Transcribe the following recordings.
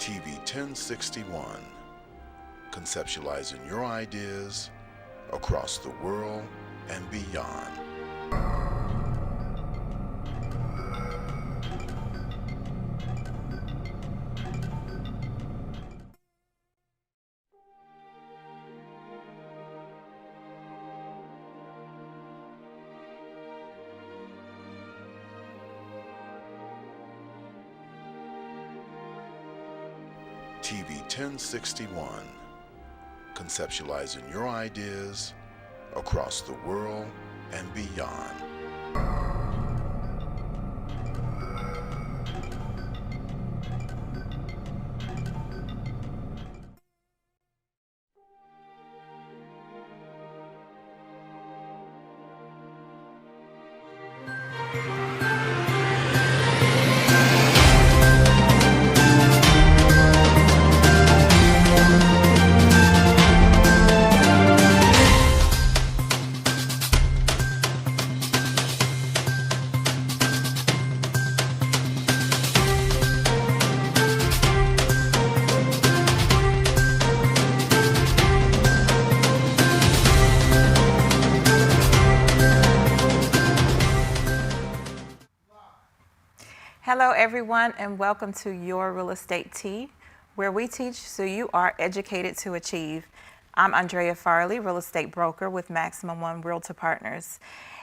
TV 1061, conceptualizing your ideas across the world and beyond. TV 1061, conceptualizing your ideas across the world and beyond. Hello everyone, and welcome to Your Real Estate Tea, where we teach so you are educated to achieve. I'm Andrea Farley, real estate broker with Maximum One Realtor Partners,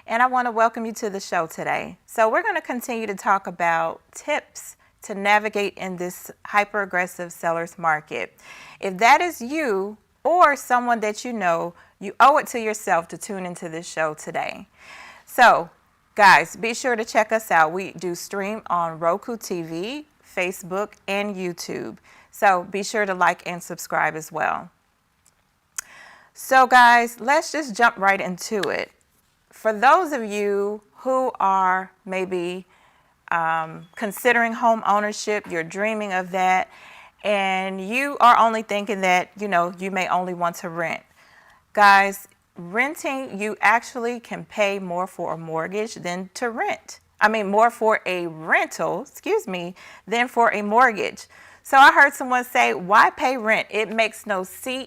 and I want to welcome you to the show today. So we're going to continue to talk about tips to navigate in this hyper-aggressive seller's market. If that is you or someone that you know, you owe it to yourself to tune into this show today. So guys, be sure to check us out. We do stream on Roku TV, Facebook, and YouTube. So be sure to like and subscribe as well. So guys, let's just jump right into it. For those of you who are maybe considering home ownership, you're dreaming of that, and you are only thinking that, you may only want to rent. Guys, renting, you actually can pay more for a mortgage than to rent. More for a rental, than for a mortgage. So I heard someone say, why pay rent? It makes no sense.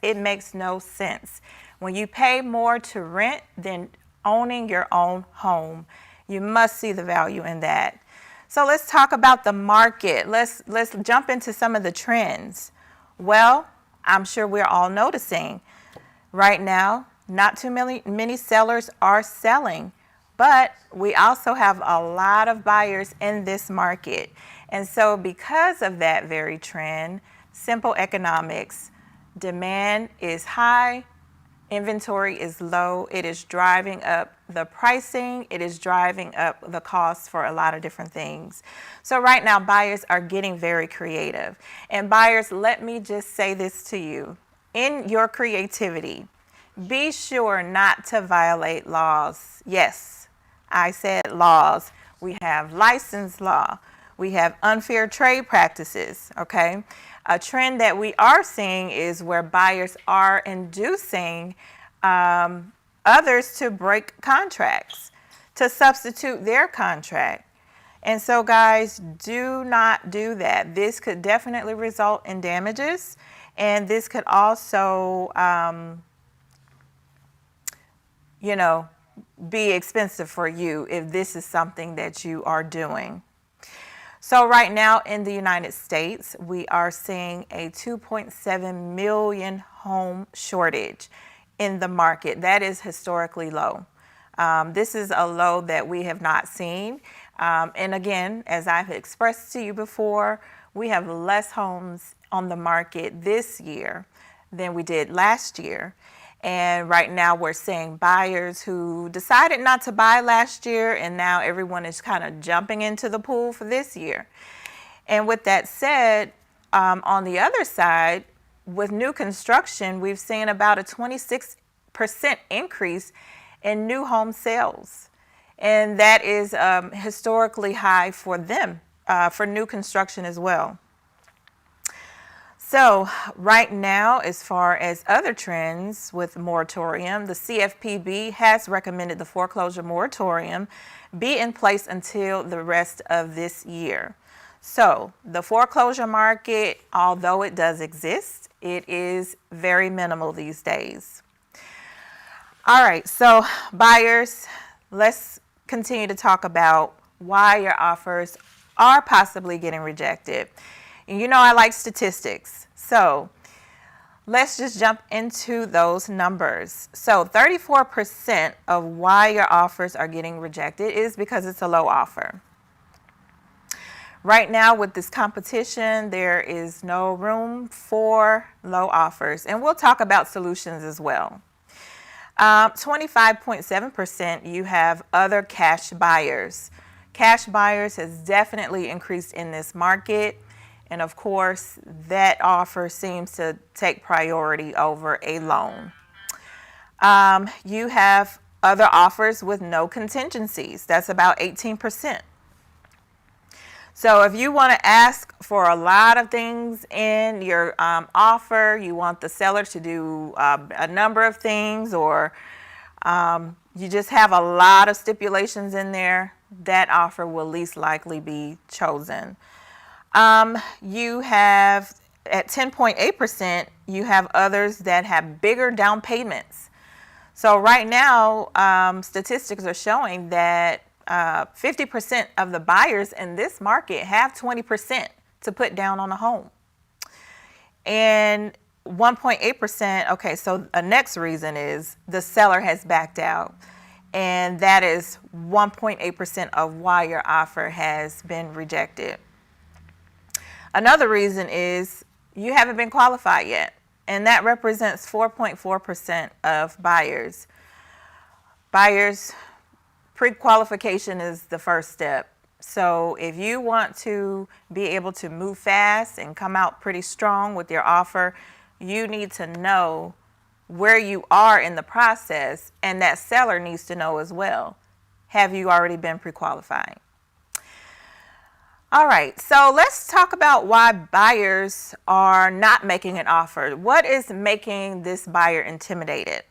It makes no sense. When you pay more to rent than owning your own home, you must see the value in that. So let's talk about the market. Let's jump into some of the trends. Well, I'm sure we're all noticing right now, not too many sellers are selling, but we also have a lot of buyers in this market. And so because of that very trend, simple economics, demand is high, inventory is low, it is driving up the pricing, it is driving up the cost for a lot of different things. So right now, buyers are getting very creative. And buyers, let me just say this to you. In your creativity, be sure not to violate laws. Yes, I said laws. We have license law. We have unfair trade practices, okay? A trend that we are seeing is where buyers are inducing others to break contracts, to substitute their contract. And so guys, do not do that. This could definitely result in damages. And this could also, be expensive for you if this is something that you are doing. So right now in the United States, we are seeing a 2.7 million home shortage in the market. That is historically low. This is a low that we have not seen. And again, as I've expressed to you before, we have less homes on the market this year than we did last year. And right now we're seeing buyers who decided not to buy last year, and now everyone is kind of jumping into the pool for this year. And with that said, on the other side, with new construction, we've seen about a 26% increase in new home sales. And that is historically high for them, for new construction as well. So right now, as far as other trends with moratorium, the CFPB has recommended the foreclosure moratorium be in place until the rest of this year. So the foreclosure market, although it does exist, it is very minimal these days. All right, so buyers, let's continue to talk about why your offers are possibly getting rejected. And you know I like statistics, so let's just jump into those numbers. So 34% of why your offers are getting rejected is because it's a low offer. Right now with this competition, there is no room for low offers, and we'll talk about solutions as well. 25.7%, you have other cash buyers. Cash buyers has definitely increased in this market. And of course, that offer seems to take priority over a loan. You have other offers with no contingencies. That's about 18%. So if you want to ask for a lot of things in your offer, you want the seller to do a number of things, or you just have a lot of stipulations in there, that offer will least likely be chosen. You have, at 10.8%, you have others that have bigger down payments. So right now, statistics are showing that 50% of the buyers in this market have 20% to put down on a home. And 1.8%, okay, so a next reason is the seller has backed out. And that is 1.8% of why your offer has been rejected. Another reason is you haven't been qualified yet, and that represents 4.4% of buyers. Buyers, pre-qualification is the first step. So if you want to be able to move fast and come out pretty strong with your offer, you need to know where you are in the process, and that seller needs to know as well. Have you already been pre-qualified? All right, so let's talk about why buyers are not making an offer. What is making this buyer intimidated?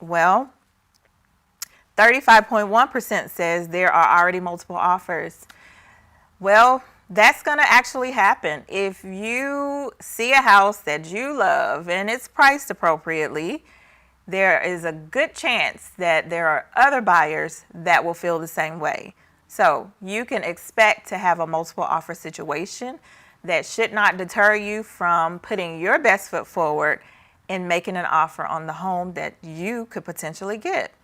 Well, 35.1% says there are already multiple offers. Well, that's going to actually happen. If you see a house that you love and it's priced appropriately, there is a good chance that there are other buyers that will feel the same way. So you can expect to have a multiple offer situation. That should not deter you from putting your best foot forward and making an offer on the home that you could potentially get.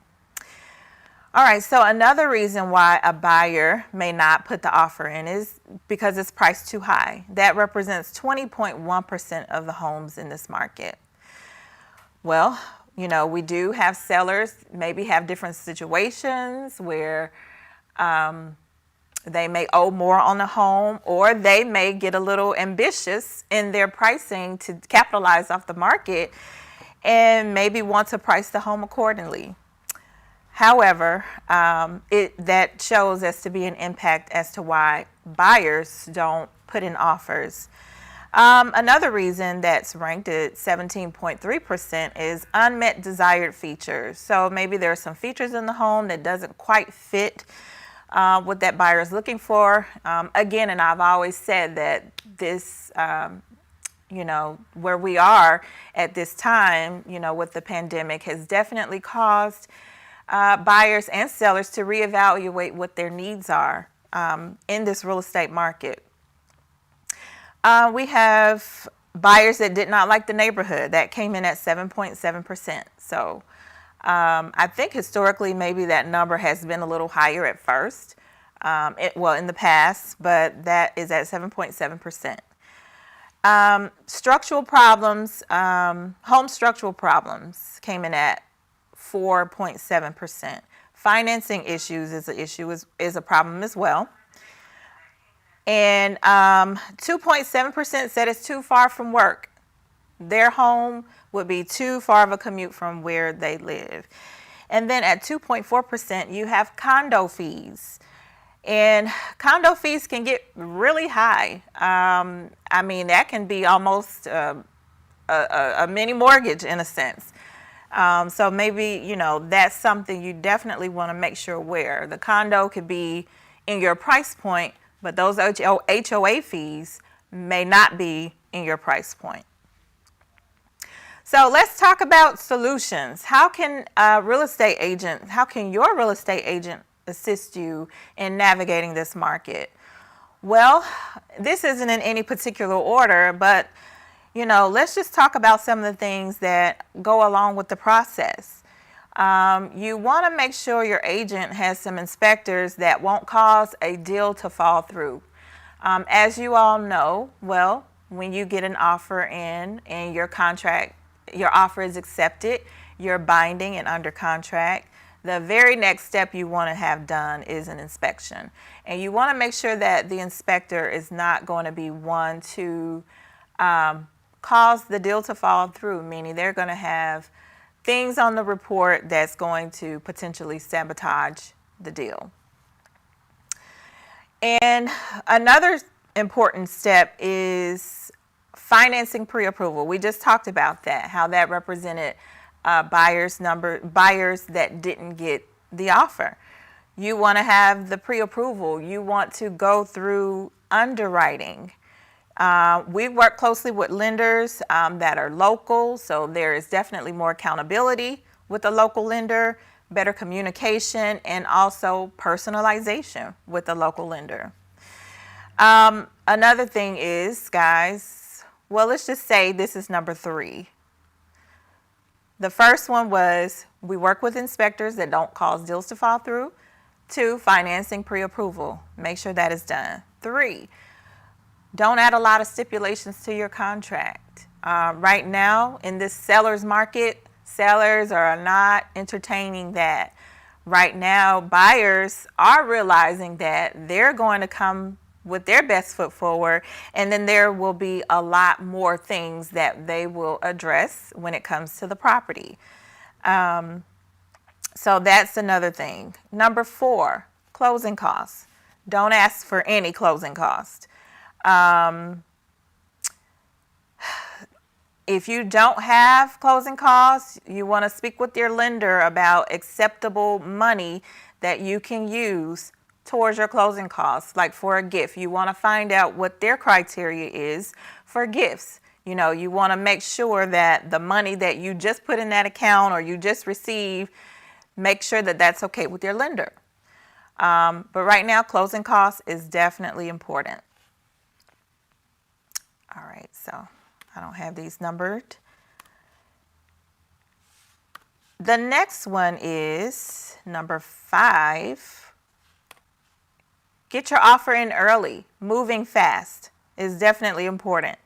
All right, so another reason why a buyer may not put the offer in is because it's priced too high. That represents 20.1% of the homes in this market. Well, you know, we do have sellers maybe have different situations where they may owe more on the home, or they may get a little ambitious in their pricing to capitalize off the market and maybe want to price the home accordingly. However, that shows us to be an impact as to why buyers don't put in offers. Another reason that's ranked at 17.3% is unmet desired features. So maybe there are some features in the home that doesn't quite fit what that buyer is looking for. Again, and I've always said that this, where we are at this time, with the pandemic, has definitely caused buyers and sellers to reevaluate what their needs are in this real estate market. We have buyers that did not like the neighborhood. That came in at 7.7%. So I think historically maybe that number has been a little higher at first, in the past, but that is at 7.7%. Structural problems, home structural problems came in at 4.7%. Financing issues is a problem as well. And 2.7% said it's too far from work. Their home would be too far of a commute from where they live. And then at 2.4%, you have condo fees. And condo fees can get really high. That can be almost a mini mortgage in a sense. So maybe, that's something you definitely want to make sure where. The condo could be in your price point, but those HOA fees may not be in your price point. So let's talk about solutions. How can your real estate agent assist you in navigating this market? Well, this isn't in any particular order, but let's just talk about some of the things that go along with the process. You want to make sure your agent has some inspectors that won't cause a deal to fall through. As you all know, well, when you get an offer in and your offer is accepted, you're binding and under contract, the very next step you want to have done is an inspection. And you want to make sure that the inspector is not going to be one to cause the deal to fall through, meaning they're going to have things on the report that's going to potentially sabotage the deal. And another important step is financing pre-approval. We just talked about that, how that represented buyers that didn't get the offer. You want to have the pre-approval. You want to go through underwriting. We work closely with lenders that are local, so there is definitely more accountability with the local lender, better communication, and also personalization with the local lender. Another thing is, guys, well, let's just say this is number 3. The first one was we work with inspectors that don't cause deals to fall through. 2, financing pre-approval. Make sure that is done. 3, don't add a lot of stipulations to your contract. Right now, in this seller's market, sellers are not entertaining that. Right now, buyers are realizing that they're going to come with their best foot forward, and then there will be a lot more things that they will address when it comes to the property. So that's another thing. Number 4, closing costs. Don't ask for any closing cost. If you don't have closing costs, you want to speak with your lender about acceptable money that you can use towards your closing costs. Like for a gift, you want to find out what their criteria is for gifts. You want to make sure that the money that you just put in that account or you just received, make sure that that's okay with your lender. But right now, closing costs is definitely important. All right, so I don't have these numbered. The next one is number 5. Get your offer in early. Moving fast is definitely important.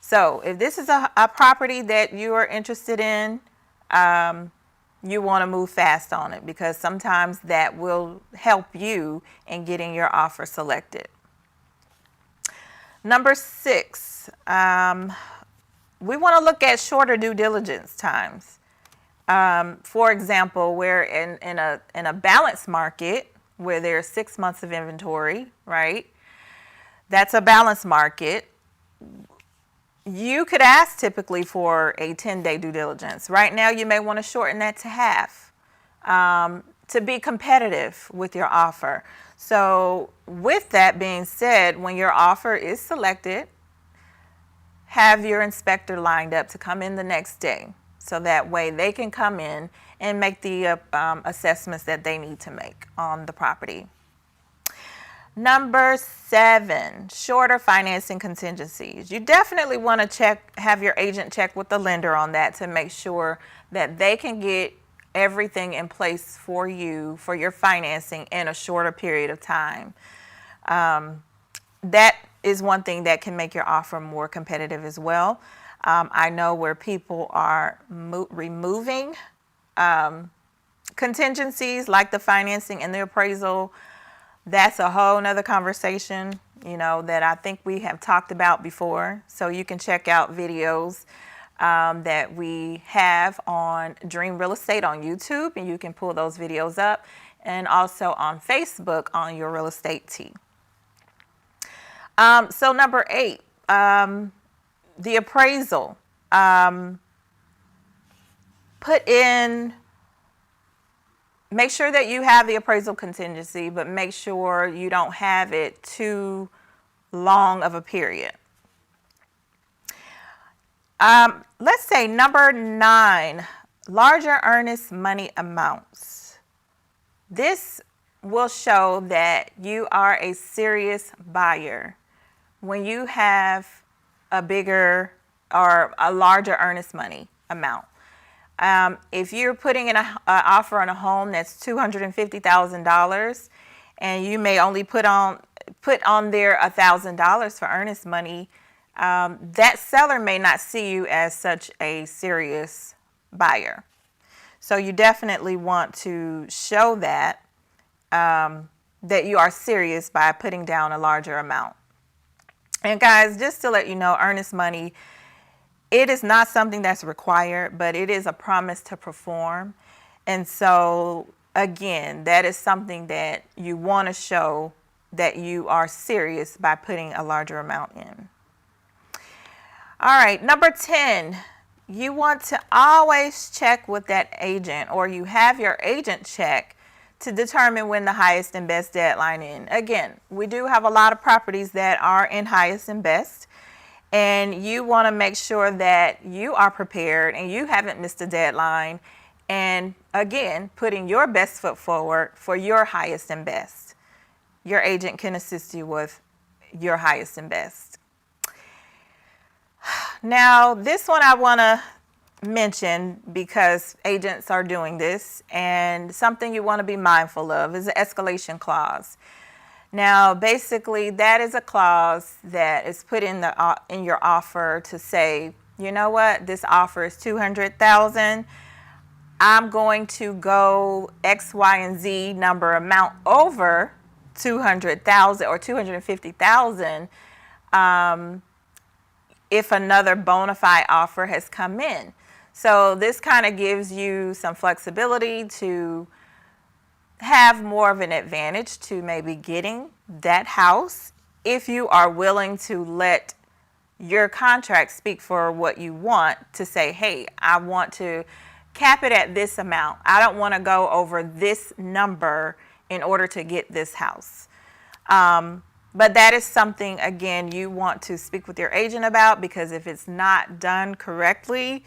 So if this is a property that you are interested in, you want to move fast on it because sometimes that will help you in getting your offer selected. Number 6, we want to look at shorter due diligence times. For example, where in a balanced market where there's 6 months of inventory, right? That's a balanced market. You could ask typically for a 10-day due diligence. Right now, you may want to shorten that to half to be competitive with your offer. So with that being said, when your offer is selected, have your inspector lined up to come in the next day. So that way they can come in and make the assessments that they need to make on the property. Number 7, shorter financing contingencies. You definitely want to have your agent check with the lender on that to make sure that they can get everything in place for you for your financing in a shorter period of time. That is one thing that can make your offer more competitive as well. I know where people are removing contingencies like the financing and the appraisal. That's a whole nother conversation, that I think we have talked about before. So you can check out videos that we have on Dream Real Estate on YouTube, and you can pull those videos up, and also on Facebook on Your Real Estate Tea. So number 8, the appraisal. Put in make sure that you have the appraisal contingency, but make sure you don't have it too long of a period. Let's say number 9, larger earnest money amounts. This will show that you are a serious buyer when you have a bigger or a larger earnest money amount. If you're putting in an offer on a home that's $250,000 and you may only put on there $1,000 for earnest money, that seller may not see you as such a serious buyer. So you definitely want to show that that you are serious by putting down a larger amount. And guys, just to let you know, earnest money, it is not something that's required, but it is a promise to perform. And so, again, that is something that you want to show that you are serious by putting a larger amount in. All right, number 10, you want to always check with that agent, or you have your agent check to determine when the highest and best deadline is. Again, we do have a lot of properties that are in highest and best, and you want to make sure that you are prepared and you haven't missed a deadline, and again, putting your best foot forward for your highest and best. Your agent can assist you with your highest and best. Now, this one I want to mention because agents are doing this, and something you want to be mindful of is the escalation clause. Now, basically, that is a clause that is put in your offer to say, you know what, this offer is $200,000. I'm going to go X, Y, and Z number amount over $200,000 or $250,000 if another bona fide offer has come in. So this kind of gives you some flexibility to have more of an advantage to maybe getting that house if you are willing to let your contract speak for what you want, to say, hey, I want to cap it at this amount. I don't want to go over this number in order to get this house. But that is something, again, you want to speak with your agent about, because if it's not done correctly,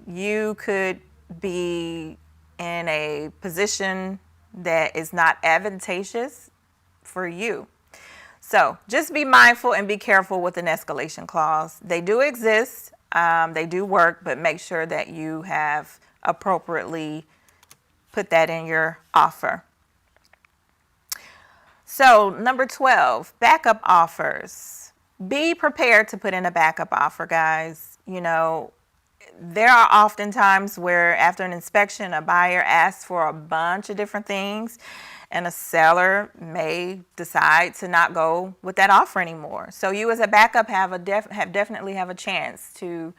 you could be in a position that is not advantageous for you. So just be mindful and be careful with an escalation clause. They do exist, they do work, but make sure that you have appropriately put that in your offer. So number 12, backup offers. Be prepared to put in a backup offer, guys. You know, there are often times where after an inspection, a buyer asks for a bunch of different things, and a seller may decide to not go with that offer anymore. So you as a backup definitely have a chance to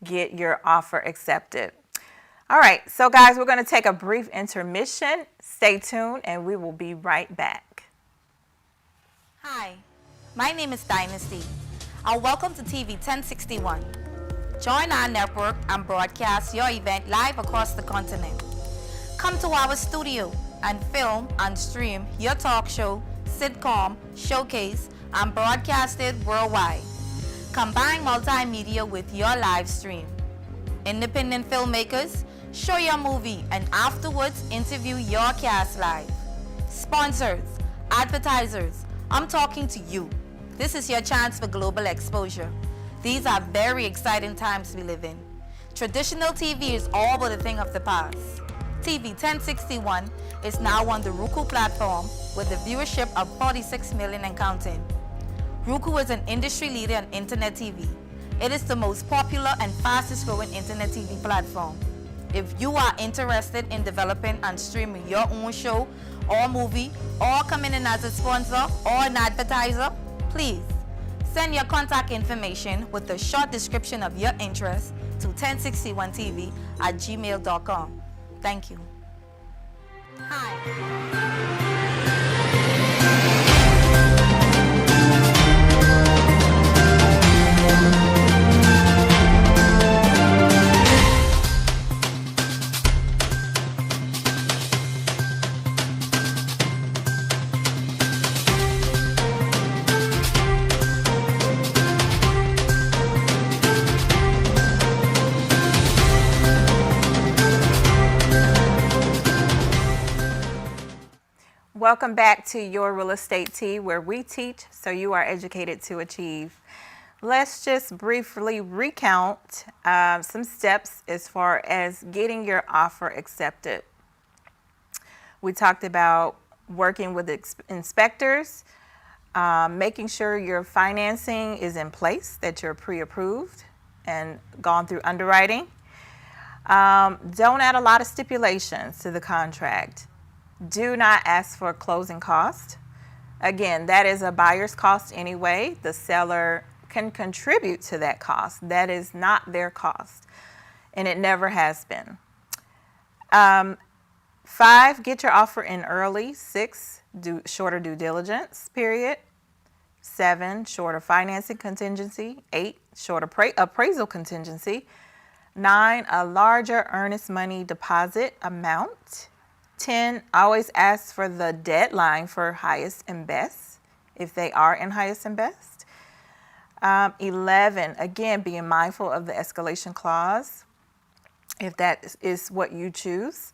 get your offer accepted. All right, so guys, we're going to take a brief intermission. Stay tuned, and we will be right back. Hi, my name is Dynasty, and welcome to TV 1061. Join our network and broadcast your event live across the continent. Come to our studio and film and stream your talk show, sitcom, showcase, and broadcast it worldwide. Combine multimedia with your live stream. Independent filmmakers, show your movie and afterwards interview your cast live. Sponsors, advertisers, I'm talking to you. This is your chance for global exposure. These are very exciting times we live in. Traditional TV is all but a thing of the past. TV 1061 is now on the Roku platform with a viewership of 46 million and counting. Roku is an industry leader in internet TV. It is the most popular and fastest growing internet TV platform. If you are interested in developing and streaming your own show or movie, or coming in as a sponsor or an advertiser, please send your contact information with a short description of your interest to 1061tv@gmail.com. Thank you. Hi. welcome back to Your Real Estate Tea, where we teach so you are educated to achieve. Let's just briefly recount some steps as far as getting your offer accepted. We talked about working with inspectors, making sure your financing is in place, that you're pre-approved and gone through underwriting. Don't add a lot of stipulations to the contract. Do not ask for closing cost. Again, that is a buyer's cost anyway. The seller can contribute to that cost. That is not their cost, and it never has been. 5, get your offer in early. 6, do shorter due diligence period. 7, shorter financing contingency. 8, short appraisal contingency. 9, a larger earnest money deposit amount. 10, always ask for the deadline for highest and best if they are in highest and best. 11, again, being mindful of the escalation clause if that is what you choose.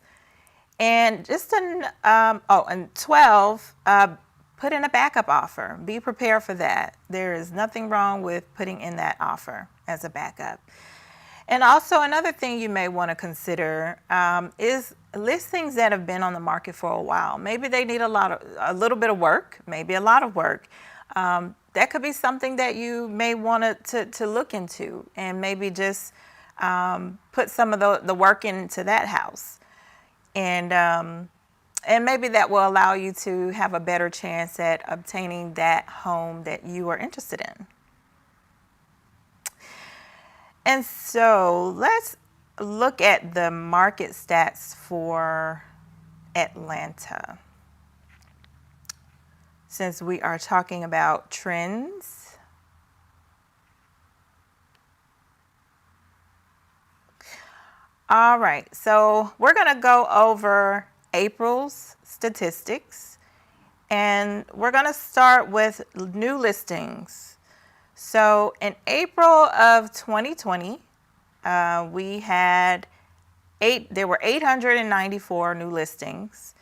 And and 12, put in a backup offer. Be prepared for that. There is nothing wrong with putting in that offer as a backup. And also another thing you may want to consider is listings that have been on the market for a while. Maybe they need a little bit of work, maybe a lot of work. That could be something that you may want to look into, and maybe just put some of the work into that house. And maybe that will allow you to have a better chance at obtaining that home that you are interested in. And so let's look at the market stats for Atlanta, since we are talking about trends. All right, so we're going to go over April's statistics, and we're going to start with new listings. So in April of 2020, there were 894 new listings.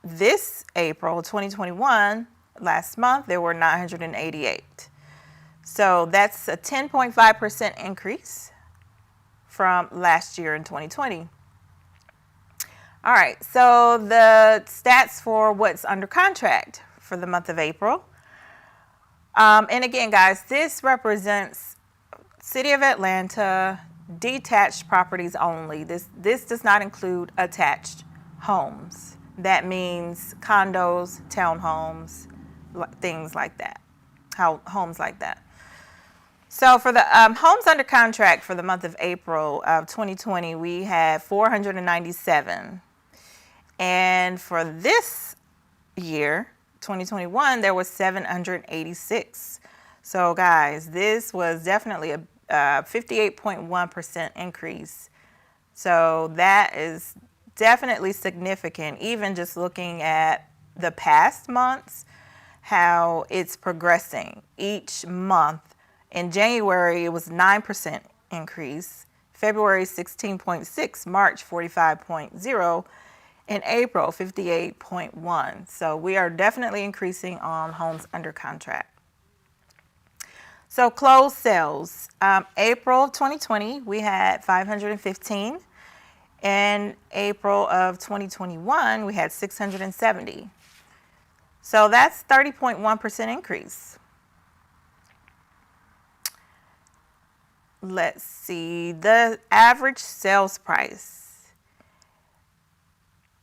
This April 2021, last month, there were 988. So that's a 10.5% increase from last year in 2020. All right, so the stats for what's under contract for the month of April. And again, guys, this represents City of Atlanta detached properties only. This does not include attached homes. That means condos, townhomes, things like that, homes like that. So for the homes under contract for the month of April of 2020, we had 497. And for this year, 2021, there was 786. So guys, this was definitely a 58.1% increase. So that is definitely significant, even just looking at the past months, how it's progressing each month. In January, it was 9% increase, February 16.6, March 45.0, in April 58.1. So we are definitely increasing on homes under contract. So closed sales, April 2020, we had 515. In April of 2021, we had 670. So that's 30.1% increase. Let's see, the average sales price.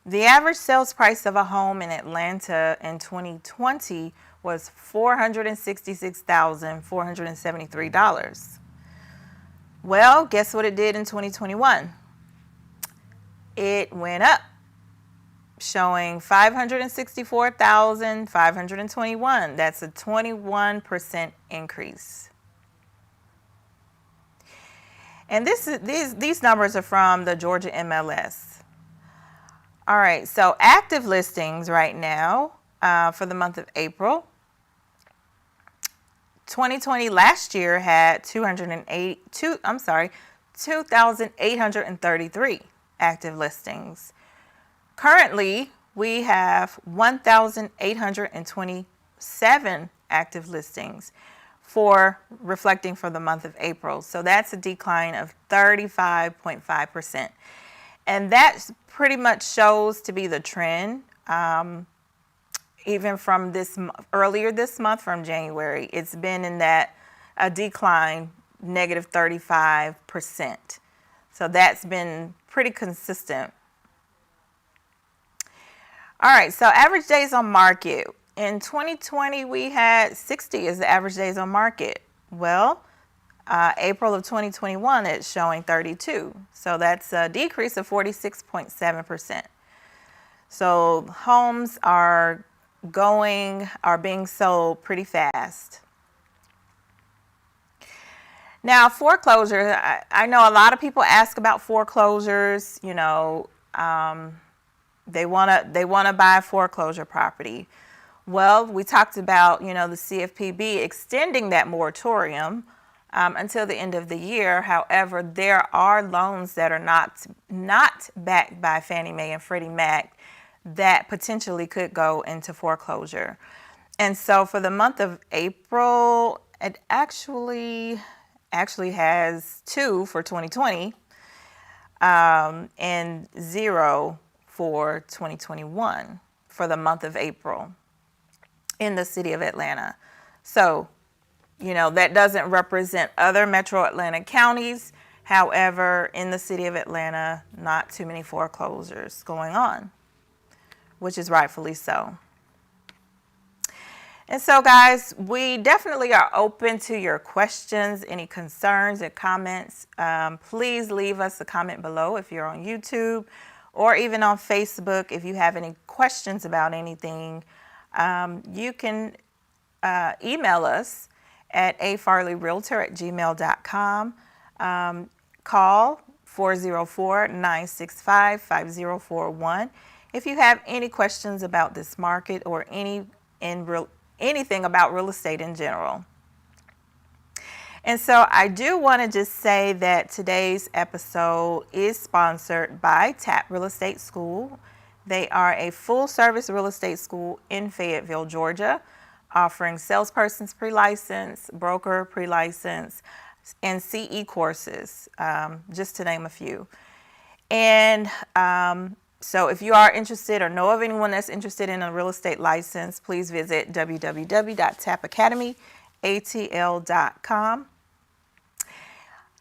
The average sales price of a home in Atlanta in 2020 was $466,473. Well, guess what it did in 2021? It went up, showing $564,521. That's a 21% increase. And these numbers are from the Georgia MLS. All right, so active listings right now for the month of April. 2020 last year had 2,833 active listings. Currently, we have 1,827 active listings reflecting for the month of April. So that's a decline of 35.5%. And that pretty much shows to be the trend. Even from earlier this month, from January, it's been in that a decline, negative 35%. So that's been pretty consistent. All right, so average days on market. In 2020, we had 60 as the average days on market. Well, April of 2021, it's showing 32. So that's a decrease of 46.7%. So homes are being sold pretty fast. Now, foreclosure, I know a lot of people ask about foreclosures. You know, they want to buy a foreclosure property. Well, we talked about, you know, the CFPB extending that moratorium until the end of the year. However, there are loans that are not backed by Fannie Mae and Freddie Mac that potentially could go into foreclosure. And so for the month of April, it actually has 2 for 2020 and 0 for 2021 for the month of April in the city of Atlanta. So, you know, that doesn't represent other metro Atlanta counties. However, in the city of Atlanta, not too many foreclosures going on, which is rightfully so. And so, guys, we definitely are open to your questions, any concerns and comments. Please leave us a comment below if you're on YouTube or even on Facebook. If you have any questions about anything, you can email us at afarleyrealtor@gmail.com. Call 404-965-5041 if you have any questions about this market or anything about real estate in general. And so I do want to just say that today's episode is sponsored by TAP Real Estate School. They are a full-service real estate school in Fayetteville, Georgia, offering salesperson's pre-license, broker pre-license, and CE courses, just to name a few. And so if you are interested or know of anyone that's interested in a real estate license, please visit www.tapacademyatl.com.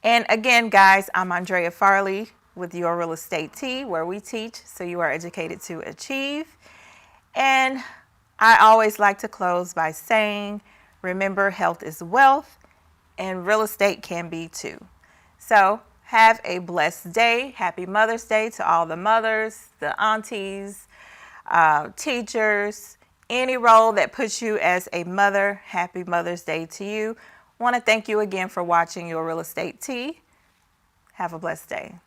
And again, guys, I'm Andrea Farley with Your Real Estate Tea, where we teach so you are educated to achieve. And I always like to close by saying, remember, health is wealth, and real estate can be too. So have a blessed day. Happy Mother's Day to all the mothers, the aunties, teachers, any role that puts you as a mother. Happy Mother's Day to you. Want to thank you again for watching Your Real Estate Tea. Have a blessed day.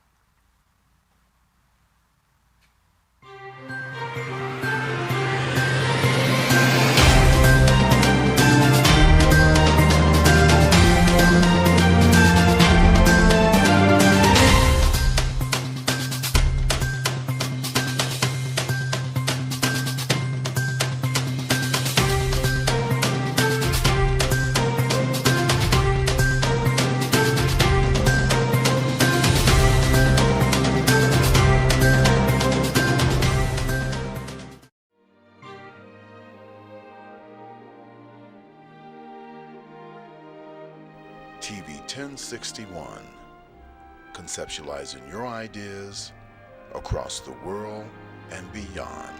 TV 1061, conceptualizing your ideas across the world and beyond.